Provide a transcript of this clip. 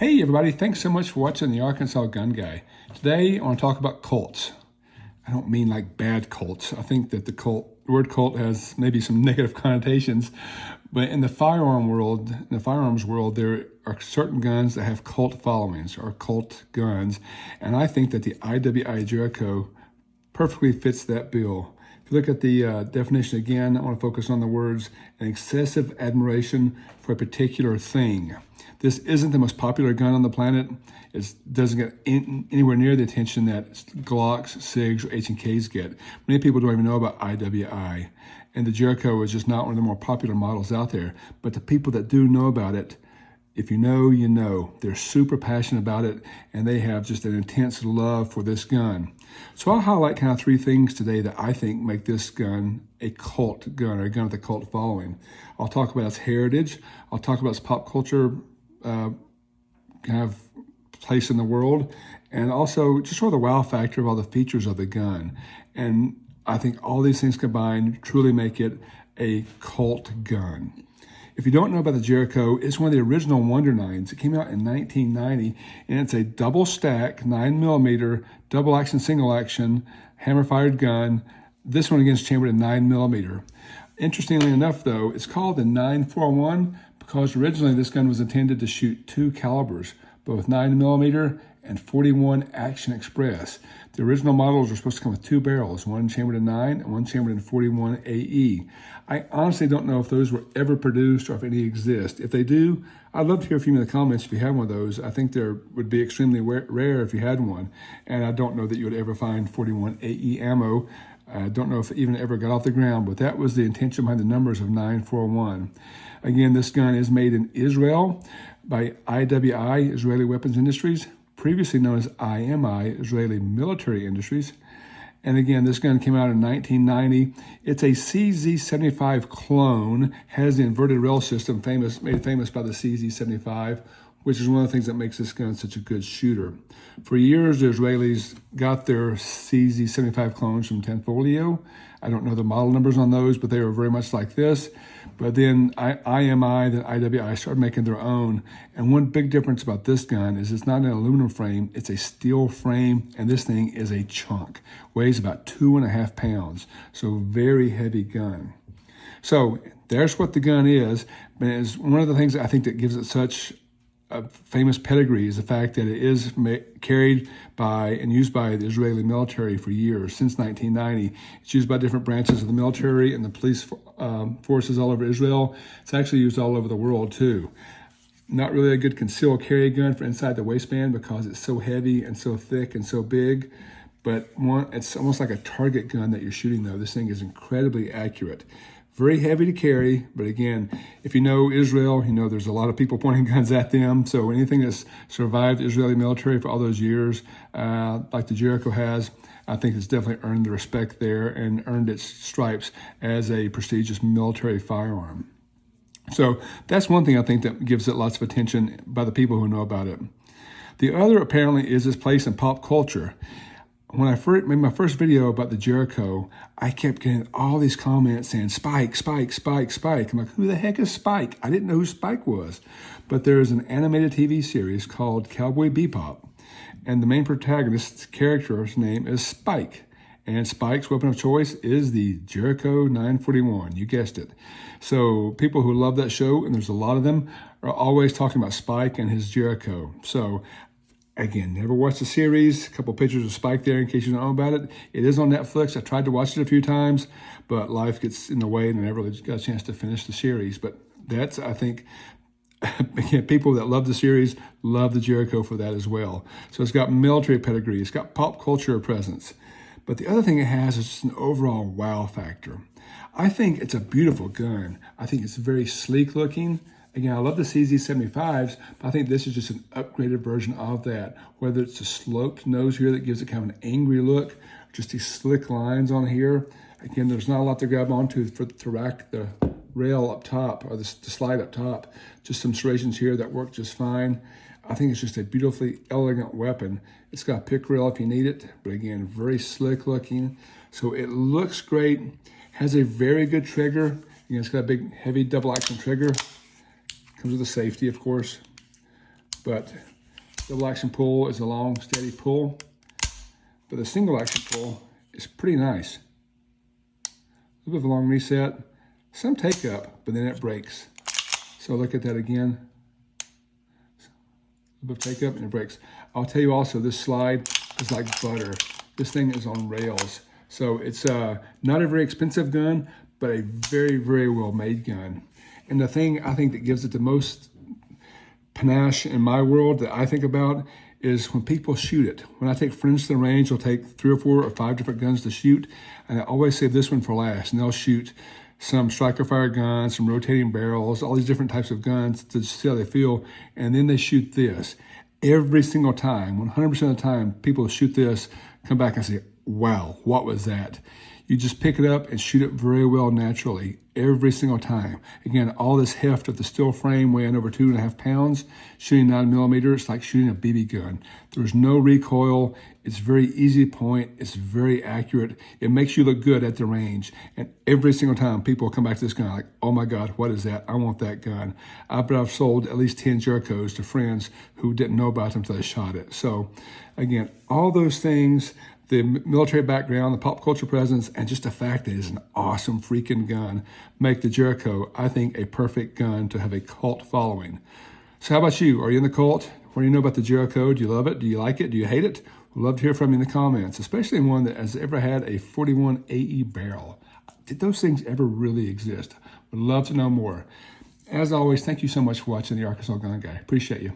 Hey everybody, thanks so much for watching the Arkansas Gun Guy. Today I want to talk about cults. I don't mean like bad cults. I think that the word cult has maybe some negative connotations, but in the firearms world, there are certain guns that have cult followings or cult guns, and I think that the IWI Jericho perfectly fits that bill. If you look at the definition again, I want to focus on the words, an excessive admiration for a particular thing. This isn't the most popular gun on the planet. It doesn't get anywhere near the attention that Glocks, SIGs, or H&Ks get. Many people don't even know about IWI. And the Jericho is just not one of the more popular models out there. But the people that do know about it, if you know, you know. They're super passionate about it, and they have just an intense love for this gun. So I'll highlight kind of three things today that I think make this gun a cult gun, or a gun with a cult following. I'll talk about its heritage. I'll talk about its pop culture kind of place in the world, and also just sort of the wow factor of all the features of the gun. And I think all these things combined truly make it a cult gun. If you don't know about the Jericho, it's one of the original Wonder Nines. It came out in 1990, and it's a double stack, 9mm, double action, single action, hammer fired gun. This one again is chambered in 9mm. Interestingly enough, though, it's called the 941 because originally this gun was intended to shoot two calibers, both 9mm and 41 Action Express. The original models were supposed to come with two barrels, one chambered in 9 and one chambered in 41 AE. I honestly don't know if those were ever produced or if any exist. If they do, I'd love to hear from you in the comments if you have one of those. I think there would be extremely rare if you had one, and I don't know that you would ever find 41 AE ammo. I don't know if it even ever got off the ground, but that was the intention behind the numbers of 941. Again, this gun is made in Israel by IWI, Israeli Weapons Industries, previously known as IMI, Israeli Military Industries. And again, this gun came out in 1990. It's a CZ75 clone, has the inverted rail system, made famous by the CZ75, which is one of the things that makes this gun such a good shooter. For years, the Israelis got their CZ75 clones from Tenfolio. I don't know the model numbers on those, but they were very much like this. But then IMI, then IWI started making their own. And one big difference about this gun is it's not an aluminum frame, it's a steel frame, and this thing is a chunk. Weighs about 2.5 pounds, so very heavy gun. So there's what the gun is, but it's one of the things that I think that gives it such a famous pedigree is the fact that it is carried by and used by the Israeli military for years, since 1990. It's used by different branches of the military and the police forces all over Israel. It's actually used all over the world too. Not really a good concealed carry gun for inside the waistband because it's so heavy and so thick and so big, but it's almost like a target gun that you're shooting though. This thing is incredibly accurate. Very heavy to carry, but again, if you know Israel, you know there's a lot of people pointing guns at them. So anything that's survived the Israeli military for all those years, like the Jericho has, I think it's definitely earned the respect there and earned its stripes as a prestigious military firearm. So that's one thing I think that gives it lots of attention by the people who know about it. The other apparently is its place in pop culture. When I first made my first video about the Jericho, I kept getting all these comments saying, Spike, Spike, Spike, Spike. I'm like, who the heck is Spike? I didn't know who Spike was. But there's an animated TV series called Cowboy Bebop, and the main protagonist's character's name is Spike. And Spike's weapon of choice is the Jericho 941. You guessed it. So people who love that show, and there's a lot of them, are always talking about Spike and his Jericho. So again, never watched the series. A couple pictures of Spike there in case you don't know about it. It is on Netflix. I tried to watch it a few times, but life gets in the way and I never really got a chance to finish the series. But that's, I think, again, people that love the series love the Jericho for that as well. So it's got military pedigree. It's got pop culture presence. But the other thing it has is just an overall wow factor. I think it's a beautiful gun. I think it's very sleek looking. Again, I love the CZ75s, but I think this is just an upgraded version of that. Whether it's a sloped nose here that gives it kind of an angry look, just these slick lines on here. Again, there's not a lot to grab onto to rack the rail up top or the slide up top. Just some serrations here that work just fine. I think it's just a beautifully elegant weapon. It's got a pick rail if you need it, but again, very slick looking. So it looks great, has a very good trigger. Again, it's got a big, heavy double action trigger. Comes with a safety, of course, but Double action pull is a long, steady pull, but the single action pull is pretty nice. A little bit of a long reset, some take up, but then it breaks. So look at that again. A little bit of take up and it breaks. I'll tell you also, this slide is like butter. This thing is on rails. So it's not a very expensive gun, but a very, very well made gun. And the thing I think that gives it the most panache in my world that I think about is when people shoot it. When I take friends to the range, they'll take 3 or 4 or 5 different guns to shoot, and I always save this one for last. And they'll shoot some striker fire guns, some rotating barrels, all these different types of guns to see how they feel, and then they shoot this. Every single time, 100% of the time, people shoot this, come back and say, wow, what was that? You just pick it up and shoot it very well naturally every single time. Again, all this heft of the steel frame weighing over 2.5 pounds, shooting 9mm, it's like shooting a BB gun. There's no recoil. It's very easy point. It's very accurate. It makes you look good at the range. And every single time people come back to this gun like, oh my God, what is that? I want that gun. I bet I've sold at least 10 Jerichos to friends who didn't know about them until they shot it. So again, all those things, the military background, the pop culture presence, and just the fact that it's an awesome freaking gun make the Jericho, I think, a perfect gun to have a cult following. So how about you? Are you in the cult? What do you know about the Jericho? Do you love it? Do you like it? Do you hate it? We'd love to hear from you in the comments, especially one that has ever had a 41 AE barrel. Did those things ever really exist? Would love to know more. As always, thank you so much for watching the Arkansas Gun Guy. Appreciate you.